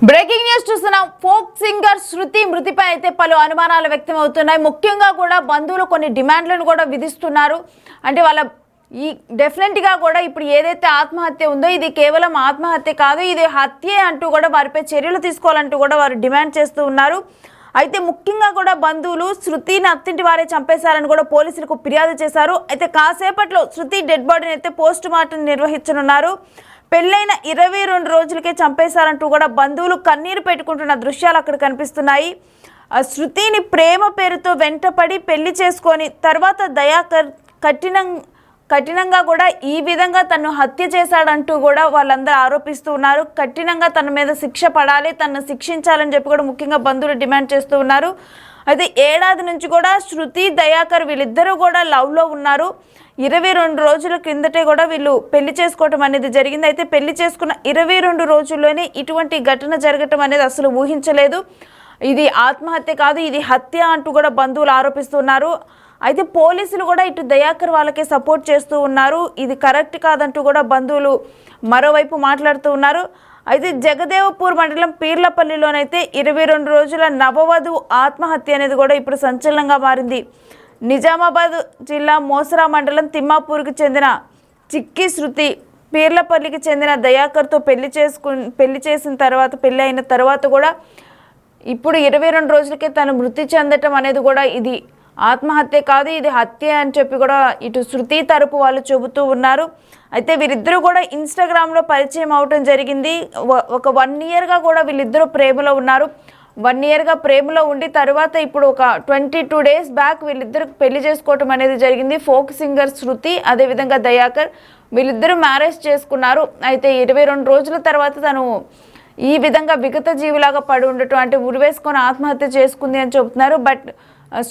Breaking news చూస్తున్నాం. Folk singer శృతి మృతిపై అయితే పలు అనుమానాలు వ్యక్తం అవుతున్నాయి. ముఖ్యంగా కూడా బంధువులు కొన్ని డిమాండ్లను కూడా విధిస్తున్నారు. అంటే వాళ్ళ ఈ డెఫినెట్గా కూడా ఇప్పుడు ఏదైతే ఆత్మహత్య ఉందో ఇది కేవలం ఆత్మహత్య కాదు, ఇది హత్యే అంటూ కూడా వారిపై చర్యలు తీసుకోవాలంటూ కూడా వారు డిమాండ్ చేస్తూ ఉన్నారు. అయితే ముఖ్యంగా కూడా బంధువులు శృతిని అత్తింటి వారే చంపేశారని కూడా పోలీసులకు ఫిర్యాదు చేశారు. అయితే కాసేపట్లో శృతి డెడ్ బాడీని అయితే పోస్ట్ మార్టం నిర్వహించనున్నారు. పెళ్ళైన 22 రోజులకే చంపేశారంటూ కూడా బంధువులు కన్నీరు పెట్టుకుంటున్న దృశ్యాలు అక్కడ కనిపిస్తున్నాయి. శృతిని ప్రేమ పేరుతో వెంటపడి పెళ్లి చేసుకొని తర్వాత దయాకర్ కఠినంగా కూడా ఈ విధంగా తను హత్య చేశాడంటూ కూడా వాళ్ళందరూ ఆరోపిస్తూ ఉన్నారు. కఠినంగా తన మీద శిక్ష పడాలి, తనను శిక్షించాలని చెప్పి కూడా ముఖ్యంగా బంధువులు డిమాండ్ చేస్తూ ఉన్నారు. అయితే ఏడాది నుంచి కూడా శృతి దయాకర్ వీళ్ళిద్దరూ కూడా లవ్లో ఉన్నారు. 22 రోజుల కిందటే కూడా వీళ్ళు పెళ్లి చేసుకోవటం అనేది జరిగింది. అయితే పెళ్లి చేసుకున్న 22 రోజుల్లోనే ఇటువంటి ఘటన జరగటం అనేది అసలు ఊహించలేదు. ఇది ఆత్మహత్య కాదు, ఇది హత్య అంటూ కూడా బంధువులు ఆరోపిస్తున్నారు. అయితే పోలీసులు కూడా ఇటు దయాకర్ వాళ్ళకే సపోర్ట్ చేస్తూ ఉన్నారు. ఇది కరెక్ట్ కాదంటూ కూడా బంధువులు మరోవైపు మాట్లాడుతూ ఉన్నారు. అయితే జగదేవపూర్ మండలం పీర్లపల్లిలోనైతే 22 రోజుల నవవధువు ఆత్మహత్య అనేది కూడా ఇప్పుడు సంచలనంగా మారింది. నిజామాబాద్ జిల్లా మోసరా మండలం తిమ్మాపూర్కి చెందిన చిక్కి శృతి పీర్లపల్లికి చెందిన దయాకర్తో పెళ్లి చేసిన తర్వాత పెళ్లి అయిన తర్వాత కూడా ఇప్పుడు 22 రోజులకే తను మృతి చెందటం అనేది కూడా ఇది ఆత్మహత్య కాదు, ఇది హత్య అని చెప్పి కూడా ఇటు శృతి తరపు వాళ్ళు చెబుతూ ఉన్నారు. అయితే వీరిద్దరూ కూడా ఇన్స్టాగ్రామ్లో పరిచయం అవటం జరిగింది. ఒక 1 ఇయర్గా కూడా వీళ్ళిద్దరూ ప్రేమలో ఉన్నారు. 1 ఇయర్గా ప్రేమలో ఉండి తర్వాత ఇప్పుడు ఒక 22 డేస్ బ్యాక్ వీళ్ళిద్దరు పెళ్లి చేసుకోవటం అనేది జరిగింది. ఫోక్ సింగర్ శృతి అదేవిధంగా దయాకర్ వీళ్ళిద్దరూ మ్యారేజ్ చేసుకున్నారు. అయితే 22 రోజుల తర్వాత తను ఈ విధంగా విగత జీవిలాగా పడి ఉండటం, అంటే ఉరివేసుకొని ఆత్మహత్య చేసుకుంది అని చెబుతున్నారు. బట్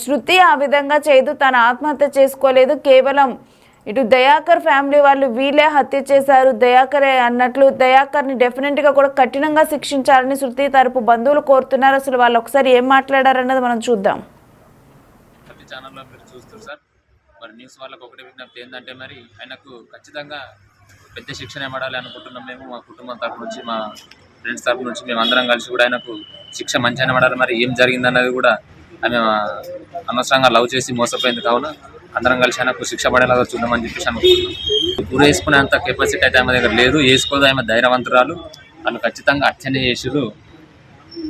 శృతి ఆ విధంగా చేయదు, తను ఆత్మహత్య చేసుకోలేదు. కేవలం ఇటు దయాకర్ ఫ్యామిలీ వాళ్ళు వీళ్ళే హత్య చేశారు దయాకరే అన్నట్లు దయాకర్ని డెఫినెట్గా కూడా కఠినంగా శిక్షించాలని శృతి తరపు బంధువులు కోరుతున్నారు. అసలు వాళ్ళు ఒకసారి ఏం మాట్లాడారన్నది మనం చూద్దాం. ఛానల్లో మీరు చూస్తారు సార్, మరి న్యూస్ వాళ్ళకి ఒకటి విజ్ఞప్తి ఏంటంటే మరి ఆయనకు ఖచ్చితంగా పెద్ద శిక్షణ ఇవ్వాలి అనుకుంటున్నాం. మేము మా కుటుంబం తరపు నుంచి, మా ఫ్రెండ్స్ తరపు నుంచి మేము అందరం కలిసి కూడా ఆయనకు శిక్ష మంచిగానే పడాలి. మరి ఏం జరిగిందన్నది కూడా ఆమె అనవసరంగా లవ్ చేసి మోసపోయింది కావున అందరం కలిసి ఆయనకు శిక్ష పడేలాగా చూద్దామని చెప్పేసి అనుకుంటున్నాం. ఊరు వేసుకునేంత కెపాసిటీ అయితే ఆమె దగ్గర లేదు, వేసుకోదు. ఆమె ధైర్యవంతురాలు, వాళ్ళు ఖచ్చితంగా అచ్చనే చేసారు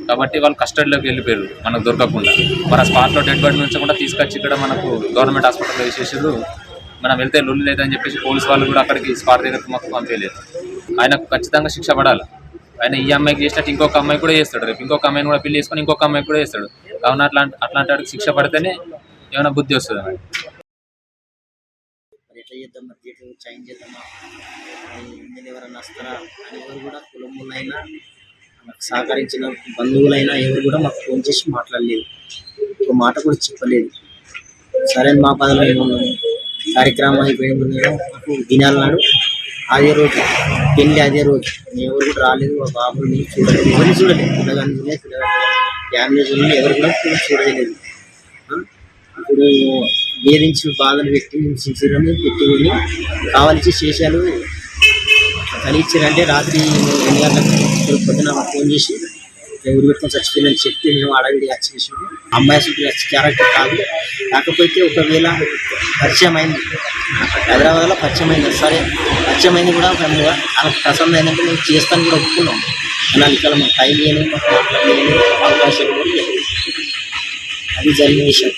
కాబట్టి వాళ్ళు కస్టడీలోకి వెళ్ళిపోయారు మనకు దొరకకుండా. మన స్పాట్లో డెడ్ బాడీ నుంచి కూడా తీసుకొచ్చి ఇక్కడ మనకు గవర్నమెంట్ హాస్పిటల్లో వేసేసారు. మనం వెళ్తే లొల్లి లేదని చెప్పేసి పోలీసు వాళ్ళు కూడా అక్కడికి స్పాట్ దగ్గరికి మాకు పంపించలేదు. ఆయనకు ఖచ్చితంగా శిక్ష పడాలి. ఆయన ఈ అమ్మాయికి చేసినట్టు ఇంకొక అమ్మాయి కూడా చేస్తాడు, రేపు ఇంకొక అమ్మాయిని కూడా పెళ్లి చేసుకొని ఇంకొక అమ్మాయికి కూడా చేస్తాడు. కావున అట్లాంటి వాడికి శిక్ష పడితేనే ఏమైనా బుద్ధి వస్తుంది. అన్నమాట ఎట్లా చేద్దాం, మరి థియేటర్ చేంజ్ చేద్దామా, నేను ఎవరైనా వస్తారా అని ఎవరు కూడా కుటుంబులైనా నాకు సహకరించిన బంధువులైనా ఎవరు కూడా మాకు ఫోన్ చేసి మాట్లాడలేదు, ఒక మాట కూడా చెప్పలేదు. సరే మా పదలో ఏమున్నాము, కార్యక్రమం అయిపోయింది. మాకు దినాల నాడు అదే రోజు పెళ్ళి, అదే రోజు ఎవరు కూడా రాలేదు. ఆ బాబుని చూడలేదు, ఎవరిని చూడలేదు, పిల్లగాని చూడలేదు, ఫ్యామిలీ చూడలేదు, ఎవరు కూడా చూడలేదు. ఇప్పుడు వేధించి బాధలు పెట్టి హింసించారని పెట్టి వెళ్ళి కావాల్సి శేషాలు కలిగించారంటే రాత్రి 2 గంటలకు పొద్దున ఫోన్ చేసి ఊరు పెట్టుకొని చచ్చిపోయిందని చెప్పి మేము అడవిడి వచ్చేసాము. అమ్మాయి అసలు క్యారెక్టర్ కాదు, కాకపోతే ఒకవేళ పరిచయం అయింది, హైదరాబాద్లో పరిచయం అయింది. సరే పరిచయం అయింది కూడా ఆమెకు ప్రసన్న అయిందంటే మేము చేస్తాను కూడా ఒప్పుకున్నాం. అలా ఇక్కడ మాకు టైం ఇవ్వలేదు, మాకు మాట్లాడలేదు, అవకాశాలు కూడా ఇవ్వలేదు. అది జరిగిన విషయం.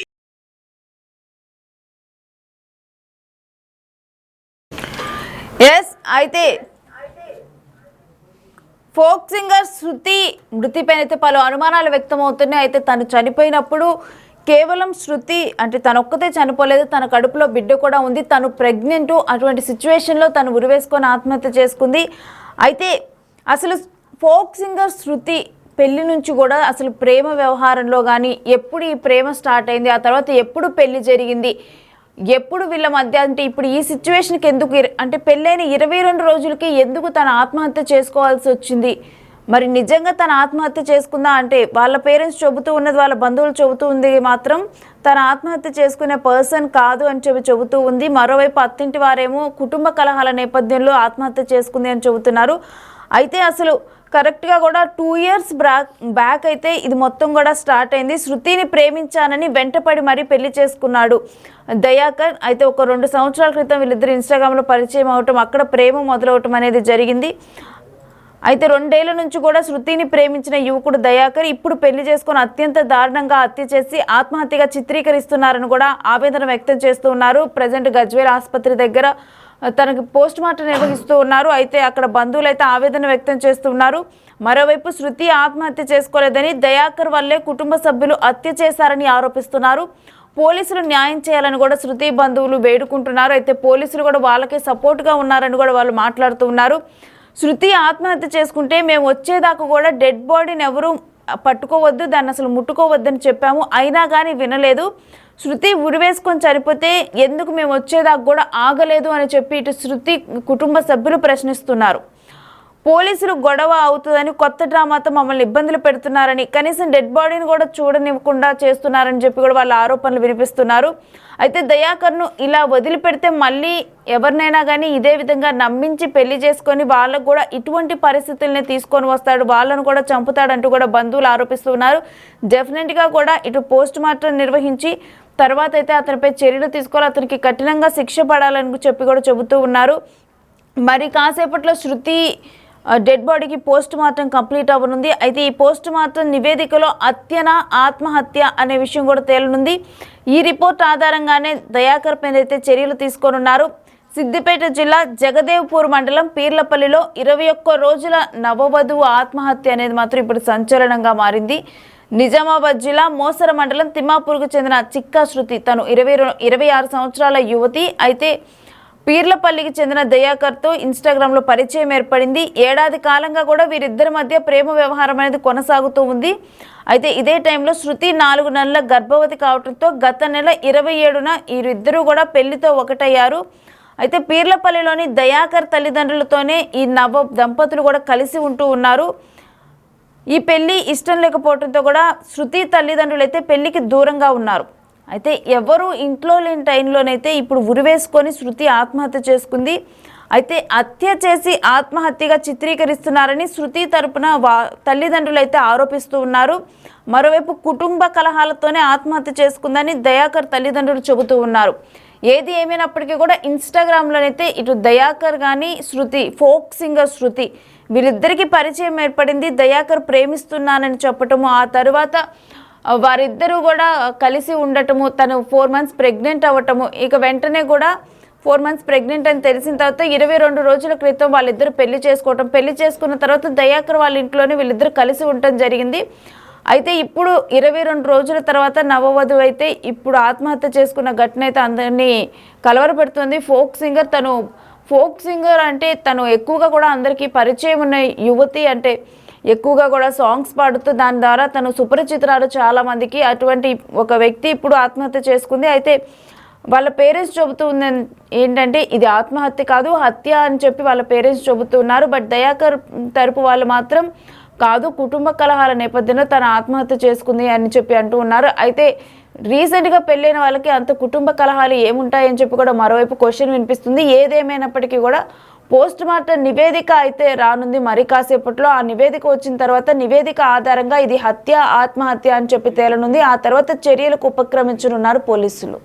అయితే ఫోక్ సింగర్ శృతి మృతిపైన అయితే పలు అనుమానాలు వ్యక్తమవుతున్నాయి. అయితే తను చనిపోయినప్పుడు కేవలం శృతి అంటే తనొక్కతే చనిపోలేదు, తన కడుపులో బిడ్డ కూడా ఉంది, తను ప్రెగ్నెంట్. అటువంటి సిచ్యువేషన్లో తను ఉరివేసుకొని ఆత్మహత్య చేసుకుంది. అయితే అసలు ఫోక్ సింగర్ శృతి పెళ్లి నుంచి కూడా అసలు ప్రేమ వ్యవహారంలో కానీ ఎప్పుడు ఈ ప్రేమ స్టార్ట్ అయింది, ఆ తర్వాత ఎప్పుడు పెళ్లి జరిగింది, ఎప్పుడు వీళ్ళ మధ్య, అంటే ఇప్పుడు ఈ సిచ్యువేషన్కి ఎందుకు, అంటే పెళ్ళైన 22 రోజులకి ఎందుకు తన ఆత్మహత్య చేసుకోవాల్సి వచ్చింది, మరి నిజంగా తన ఆత్మహత్య చేసుకుందా అంటే వాళ్ళ పేరెంట్స్ చెబుతూ ఉన్నది, వాళ్ళ బంధువులు చెబుతూ ఉంది మాత్రం తన ఆత్మహత్య చేసుకునే పర్సన్ కాదు అని చెబుతూ ఉంది. మరోవైపు అత్తింటి వారేమో కుటుంబ కలహాల నేపథ్యంలో ఆత్మహత్య చేసుకుంది అని చెబుతున్నారు. అయితే అసలు కరెక్ట్గా కూడా 2 years బ్యాక్ అయితే ఇది మొత్తం కూడా స్టార్ట్ అయింది. శృతిని ప్రేమించానని వెంటపడి మరీ పెళ్లి చేసుకున్నాడు దయాకర్. అయితే ఒక 2 సంవత్సరాల క్రితం వీళ్ళిద్దరు ఇన్స్టాగ్రామ్లో పరిచయం అవటం, అక్కడ ప్రేమ మొదలవటం అనేది జరిగింది. అయితే 2 ఏళ్ల నుంచి కూడా శృతిని ప్రేమించిన యువకుడు దయాకర్ ఇప్పుడు పెళ్లి చేసుకుని అత్యంత దారుణంగా హత్య చేసి ఆత్మహత్యగా చిత్రీకరిస్తున్నారని కూడా ఆవేదన వ్యక్తం చేస్తూ ఉన్నారు. ప్రజెంట్ గజ్వేల్ ఆసుపత్రి దగ్గర తనకు పోస్ట్ మార్టం నిర్వహిస్తూ ఉన్నారు. అయితే అక్కడ బంధువులు అయితే ఆవేదన వ్యక్తం చేస్తున్నారు. మరోవైపు శృతి ఆత్మహత్య చేసుకోలేదని, దయాకర్ వల్లే కుటుంబ సభ్యులు హత్య చేశారని ఆరోపిస్తున్నారు. పోలీసులు న్యాయం చేయాలని కూడా శృతి బంధువులు వేడుకుంటున్నారు. అయితే పోలీసులు కూడా వాళ్ళకే సపోర్ట్గా ఉన్నారని కూడా వాళ్ళు మాట్లాడుతూ ఉన్నారు. శృతి ఆత్మహత్య చేసుకుంటే మేము వచ్చేదాకా కూడా డెడ్ బాడీని ఎవరు పట్టుకోవద్దు, దాన్ని అసలు ముట్టుకోవద్దని చెప్పాము, అయినా కానీ వినలేదు. శృతి ఉరివేసుకొని చనిపోతే ఎందుకు మేము వచ్చేదాకా కూడా ఆగలేదు అని చెప్పి ఇటు శృతి కుటుంబ సభ్యులు ప్రశ్నిస్తున్నారు. పోలీసులు గొడవ అవుతుందని కొత్త డ్రామాతో మమ్మల్ని ఇబ్బందులు పెడుతున్నారని, కనీసం డెడ్ బాడీని కూడా చూడనివ్వకుండా చేస్తున్నారని చెప్పి కూడా వాళ్ళ ఆరోపణలు వినిపిస్తున్నారు. అయితే దయాకర్ను ఇలా వదిలిపెడితే మళ్ళీ ఎవరినైనా కానీ ఇదే విధంగా నమ్మించి పెళ్లి చేసుకొని వాళ్ళకు కూడా ఇటువంటి పరిస్థితుల్ని తీసుకొని వస్తాడు, వాళ్ళను కూడా చంపుతాడంటూ కూడా బంధువులు ఆరోపిస్తున్నారు. డెఫినెట్గా కూడా ఇటు పోస్ట్ మార్టం నిర్వహించి తర్వాత అయితే అతనిపై చర్యలు తీసుకోవాలి, అతనికి కఠినంగా శిక్ష పడాలని చెప్పి కూడా చెబుతూ ఉన్నారు. మరి కాసేపట్లో శృతి డెడ్ బాడీకి పోస్ట్ మార్టం కంప్లీట్ అవ్వనుంది. అయితే ఈ పోస్ట్ మార్టం నివేదికలో హత్యనా ఆత్మహత్య అనే విషయం కూడా తేలనుంది. ఈ రిపోర్ట్ ఆధారంగానే దయాకర్ పైన అయితే చర్యలు తీసుకోనున్నారు. సిద్దిపేట జిల్లా జగదేవ్పూర్ మండలం పీర్లపల్లిలో 21 రోజుల నవవధువు ఆత్మహత్య అనేది మాత్రం ఇప్పుడు సంచలనంగా మారింది. నిజామాబాద్ జిల్లా మోసర మండలం తిమ్మాపూర్కు చెందిన చిక్కా శృతి తను 26 సంవత్సరాల యువతి. అయితే పీర్లపల్లికి చెందిన దయాకర్తో ఇన్స్టాగ్రామ్లో పరిచయం ఏర్పడింది. ఏడాది కాలంగా కూడా వీరిద్దరి మధ్య ప్రేమ వ్యవహారం అనేది కొనసాగుతూ ఉంది. అయితే ఇదే టైంలో శృతి 4 నెలల గర్భవతి కావడంతో గత నెల 27న వీరిద్దరూ కూడా పెళ్లితో ఒకటయ్యారు. అయితే పీర్లపల్లిలోని దయాకర్ తల్లిదండ్రులతోనే ఈ నవ దంపతులు కూడా కలిసి ఉంటూ ఉన్నారు. ఈ పెళ్లి ఇష్టం లేకపోవడంతో కూడా శృతి తల్లిదండ్రులు అయితే పెళ్లికి దూరంగా ఉన్నారు. అయితే ఎవరు ఇంట్లో లేని టైంలోనైతే ఇప్పుడు ఉరివేసుకొని శృతి ఆత్మహత్య చేసుకుంది. అయితే హత్య చేసి ఆత్మహత్యగా చిత్రీకరిస్తున్నారని శృతి తరపున తల్లిదండ్రులు అయితే ఆరోపిస్తూ ఉన్నారు. మరోవైపు కుటుంబ కలహాలతోనే ఆత్మహత్య చేసుకుందని దయాకర్ తల్లిదండ్రులు చెబుతూ ఉన్నారు. ఏది ఏమైనప్పటికీ కూడా ఇన్స్టాగ్రామ్లోనైతే ఇటు దయాకర్ కానీ శృతి, ఫోక్ సింగర్ శృతి, వీరిద్దరికీ పరిచయం ఏర్పడింది. దయాకర్ ప్రేమిస్తున్నానని చెప్పటము, ఆ తర్వాత వారిద్దరూ కూడా కలిసి ఉండటము, తను 4 months ప్రెగ్నెంట్ అవ్వటము, ఇక వెంటనే కూడా 4 months ప్రెగ్నెంట్ అని తెలిసిన తర్వాత 22 రోజుల క్రితం వాళ్ళిద్దరు పెళ్లి చేసుకోవటం, పెళ్లి చేసుకున్న తర్వాత దయాకర్ వాళ్ళ ఇంట్లోనే వీళ్ళిద్దరు కలిసి ఉండటం జరిగింది. అయితే ఇప్పుడు 22 రోజుల తర్వాత నవవధువు అయితే ఇప్పుడు ఆత్మహత్య చేసుకున్న ఘటన అయితే అందరినీ కలవరపెడుతుంది. ఫోక్ సింగర్ అంటే తను ఎక్కువగా కూడా అందరికీ పరిచయం ఉన్న యువతి, అంటే ఎక్కువగా కూడా సాంగ్స్ పాడుతూ దాని ద్వారా తను సుపరిచితురాలు చాలామందికి. అటువంటి ఒక వ్యక్తి ఇప్పుడు ఆత్మహత్య చేసుకుంది. అయితే వాళ్ళ పేరెంట్స్ చెబుతూ ఉంది ఏంటంటే ఇది ఆత్మహత్య కాదు, హత్య అని చెప్పి వాళ్ళ పేరెంట్స్ చెబుతున్నారు. బట్ దయాకర్ తరపు వాళ్ళు మాత్రం కాదు, కుటుంబ కలహాల నేపథ్యంలో తన ఆత్మహత్య చేసుకుంది అని చెప్పి అంటూ ఉన్నారు. అయితే రీసెంట్గా పెళ్ళైన వాళ్ళకి అంత కుటుంబ కలహాలు ఏముంటాయని చెప్పి కూడా మరోవైపు క్వశ్చన్ వినిపిస్తుంది. ఏదేమైనప్పటికీ కూడా పోస్ట్ మార్టం నివేదిక అయితే రానుంది మరి కాసేపట్లో. ఆ నివేదిక వచ్చిన తర్వాత నివేదిక ఆధారంగా ఇది హత్య ఆత్మహత్య అని చెప్పి తేలనుంది. ఆ తర్వాత చర్యలకు ఉపక్రమించనున్నారు పోలీసులు.